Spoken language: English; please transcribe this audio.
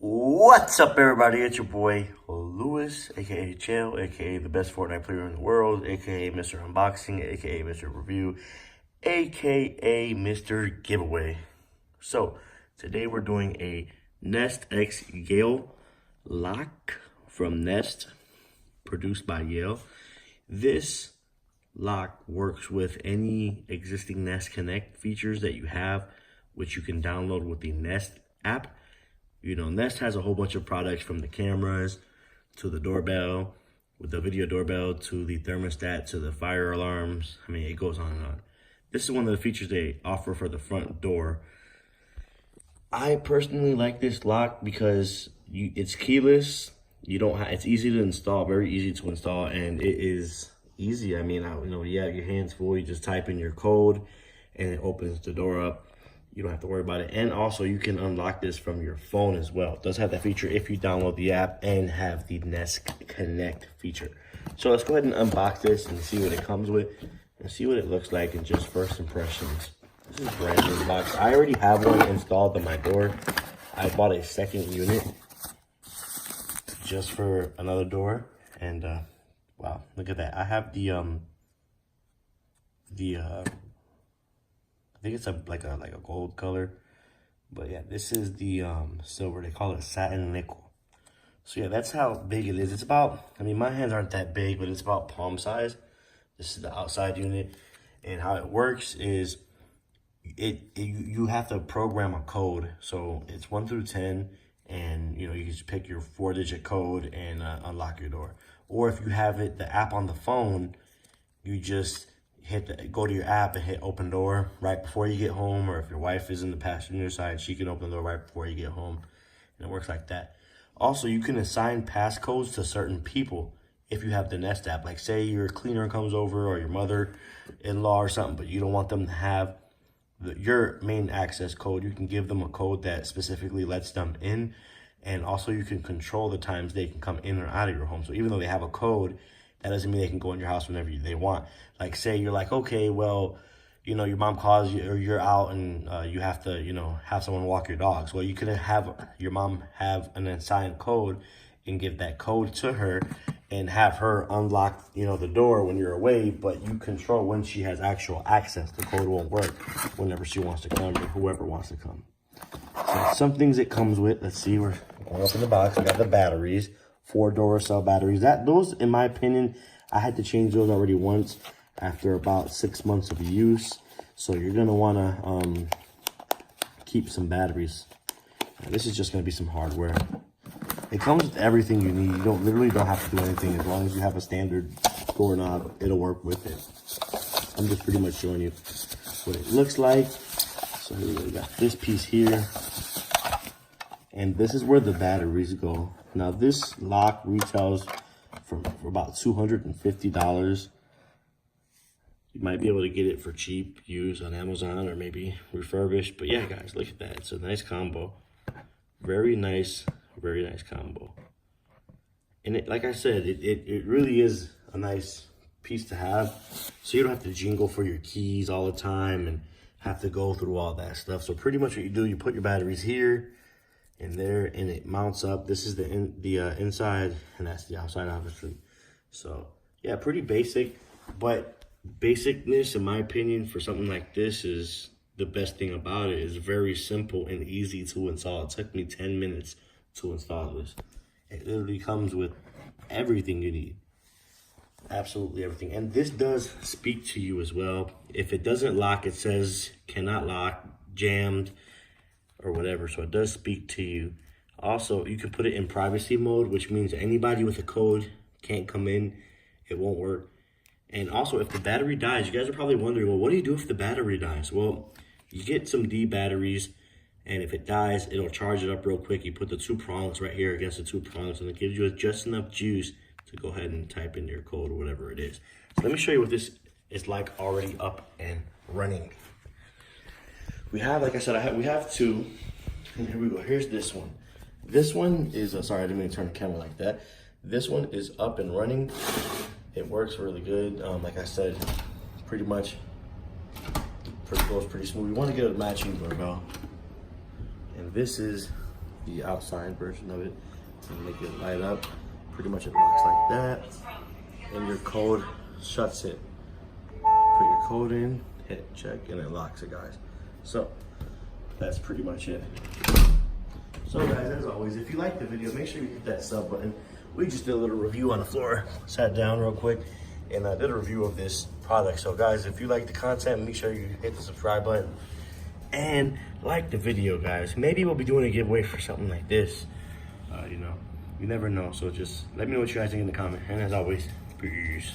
What's up, everybody? It's your boy Lewis, aka Yale, aka the best Fortnite player in the world, aka Mr. Unboxing, aka Mr. Review, aka Mr. Giveaway. So today we're doing a Nest X Yale lock from Nest, produced by Yale. This lock works with any existing Nest Connect features that you have, which you can download with the Nest app. You know, Nest has a whole bunch of products, from the cameras to the doorbell, with the video doorbell, to the thermostat, to the fire alarms. I mean, it goes on and on. This is one of the features they offer for the front door. I personally like this lock because it's keyless. It's easy to install, very easy to install, and it is easy. I mean, you have your hands full, you just type in your code and it opens the door up. You don't have to worry about it. And also you can unlock this from your phone as well. It does have that feature if you download the app and have the Nest Connect feature. So let's go ahead and unbox this and see what it comes with and see what it looks like in just first impressions. This is a brand new box. I already have one installed on my door. I bought a second unit just for another door. And wow, look at that. I have I think it's like a gold color, but yeah, this is the silver. They call it satin nickel. So yeah, that's how big it is. It's about, I mean, my hands aren't that big, but it's about palm size. This is the outside unit, and how it works is you have to program a code. So it's 1 through 10, and you can just pick your 4-digit code and unlock your door. Or if you have the app on the phone, you just go to your app and hit open door right before you get home, or if your wife is in the passenger side, she can open the door right before you get home, and it works like that. Also, you can assign passcodes to certain people if you have the Nest app. Like, say your cleaner comes over, or your mother-in-law or something, but you don't want them to have your main access code. You can give them a code that specifically lets them in, and also you can control the times they can come in or out of your home. So even though they have a code, that doesn't mean they can go in your house whenever they want. Like, say you're like, okay, well, your mom calls you, or you're out and you have to, have someone walk your dogs. Well, you could have your mom have an assigned code and give that code to her and have her unlock, the door when you're away, but you control when she has actual access. The code won't work whenever she wants to come, or whoever wants to come. So some things it comes with. Let's see, we're going up in the box. We got the batteries. 4 Duracell batteries. Those, in my opinion, I had to change those already once after about 6 months of use. So you're gonna wanna keep some batteries. Now, this is just gonna be some hardware. It comes with everything you need. You literally don't have to do anything. As long as you have a standard doorknob, it'll work with it. I'm just pretty much showing you what it looks like. So here we got this piece here, and this is where the batteries go. Now, this lock retails for about $250. You might be able to get it for cheap, used on Amazon, or maybe refurbished. But yeah, guys, look at that. It's a nice combo. Very nice combo. And like I said, it really is a nice piece to have. So you don't have to jingle for your keys all the time and have to go through all that stuff. So pretty much what you do, you put your batteries here and there, and it mounts up. This is the inside, and that's the outside, obviously. So yeah, pretty basic, but basicness, in my opinion, for something like this is the best thing about it. Is very simple and easy to install. It took me 10 minutes to install this. It literally comes with everything you need, absolutely everything. And this does speak to you as well. If it doesn't lock, it says cannot lock, jammed, or whatever. So it does speak to you. Also, you can put it in privacy mode, which means anybody with a code can't come in. It won't work. And also, if the battery dies, you guys are probably wondering, well, what do you do if the battery dies? Well, you get some D batteries, and if it dies, it'll charge it up real quick. You put the 2 prongs right here against the 2 prongs, and it gives you just enough juice to go ahead and type in your code or whatever it is. So let me show you what this is like already up and running. We have, like I said, we have 2, and here we go. Here's this one. This one is, sorry, I didn't mean to turn the camera like that. This one is up and running. It works really good. Like I said, pretty much goes pretty smooth. You want to get a matching doorbell, and this is the outside version of it and make it light up. Pretty much it locks like that, and your code shuts it. Put your code in, hit check, and it locks it, guys. So that's pretty much it. So guys, as always, if you liked the video, make sure you hit that sub button. We just did a little review on the floor, sat down real quick, and I did a review of this product. So guys, if you like the content, make sure you hit the subscribe button and like the video, guys. Maybe we'll be doing a giveaway for something like this. You know, you never know. So just let me know what you guys think in the comment. And as always, peace.